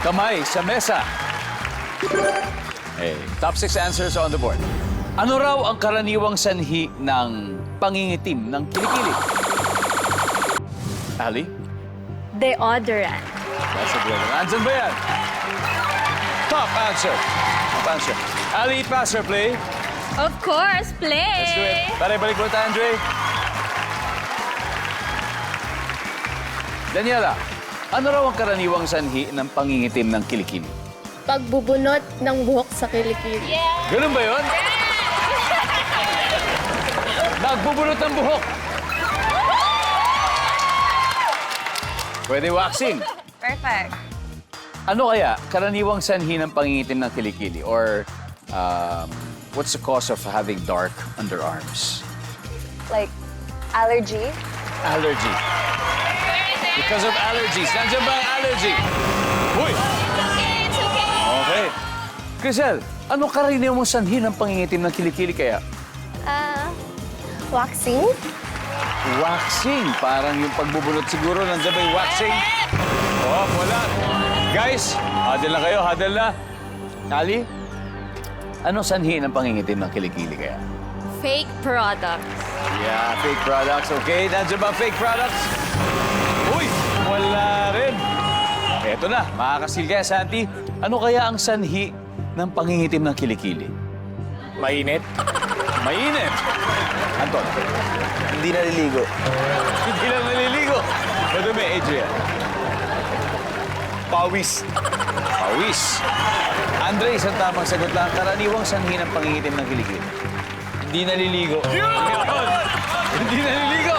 Kamay sa mesa. Hey, top 6 answers on the board. Ano raw ang karaniwang sanhi ng pangingitim ng kilikili? Ali? Deodorant. That's a good one. Andyan ba yan? Top answer. Top answer. Ali, pass or play? Of course, play! Let's do it. Pare, balik mo tayo, Andre. Daniela, ano raw ang karaniwang sanhi ng pangingitim ng kilikili? Pagbubunot ng buhok sa kilikili. Ganun ba yun? Nagbubunot ng buhok. Pwede waxing. Perfect. Ano kaya karaniwang sanhi ng pangingitim ng kilikili? Or what's the cause of having dark underarms? Like, allergy. Allergy. Because of allergies. Nandiyan ba ang allergy? Uy! It's okay. Okay. Crisel, ano karaniwang sanhi ng pangingitim ng kilikili kaya? Waxing. Waxing. Parang yung pagbubunot siguro. Nandiyan ba yung waxing? Oh, wala. Guys, huddle na kayo. Huddle na. Ali, ano sanhi ng pangingitim ng kilikili kaya? Fake products. Yeah, fake products. Okay, nandiyan ba ang fake products? Uy, wala rin. Eto na, makakasil kaya, Santi. Ano kaya ang sanhi ng pangingitim ng kilikili? Mainit. Mainit. Anton. Hindi naliligo. Hindi lang naliligo. Madumi, Adrian. Pawis. Pawis. Andre, isang tamang sagot lang. Karaniwang sanhi ng pangingitim ng kilikili. Hindi naliligo. Yun! Hindi naliligo.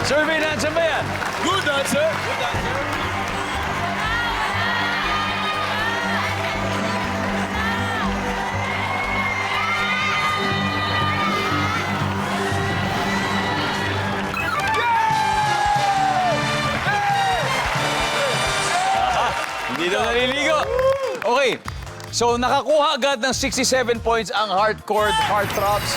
Survey na, saan ba yan? Good answer. Good answer. Hindi daw naliligo. Okay. So, nakakuha agad ng 67 points ang hardcore heartthrobs.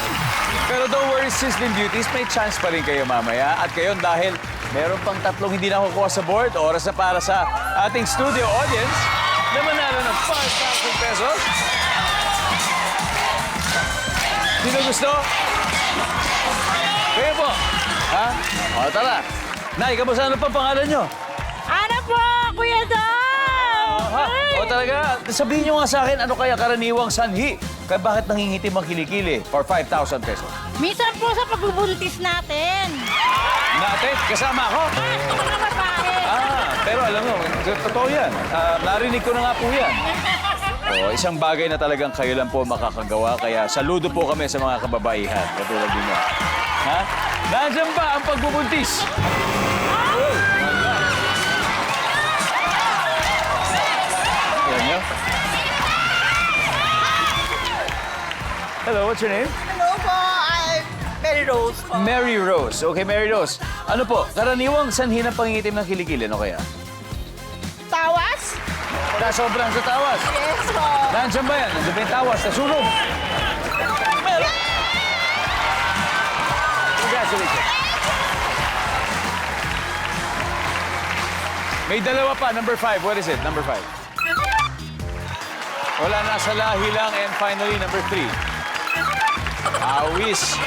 Pero don't worry, Sizzling Beauties, may chance pa rin kayo mamaya. At kayon dahil meron pang tatlong hindi nakukuha sa board, oras na para sa ating studio audience na manalo ng 5,000 pesos. Sino gusto? Kayo po. Ha? O, tara. Nay, kamusta ano pa pangalan nyo? Ano po, Kuya Dom? Ha? O talaga, sabihin nyo nga sa akin, ano kaya karaniwang sanhi? Kaya bakit nangingitim ang kilikili for 5,000 pesos? Minsan po sa pagbubuntis natin. Natin, kasama ako? Mga babae. Pero alam mo, totoo yan. Narinig ko na nga po yan. O, isang bagay na talagang kayo lang po makakagawa, kaya saludo po kami sa mga kababaihan. Katulad din mo. Ha? Nandiyan ba ang pagbubuntis? Oh, wala. Ayan nyo? Hello, what's your name? Hello po, I'm Mary Rose po. Mary Rose. Okay, Mary Rose. Ano po, karaniwang sanhi ng pangingitim ng kilikili, ano kaya? Tawas? Sobrang sa tawas. Yes po. Nandiyan ba yan? Nandiyan ba yung tawas? Nasunog? Meron. Congratulations. May dalawa pa, number 5. What is it? Number 5. Wala, nasa lahi lang. And finally, number 3. Awis.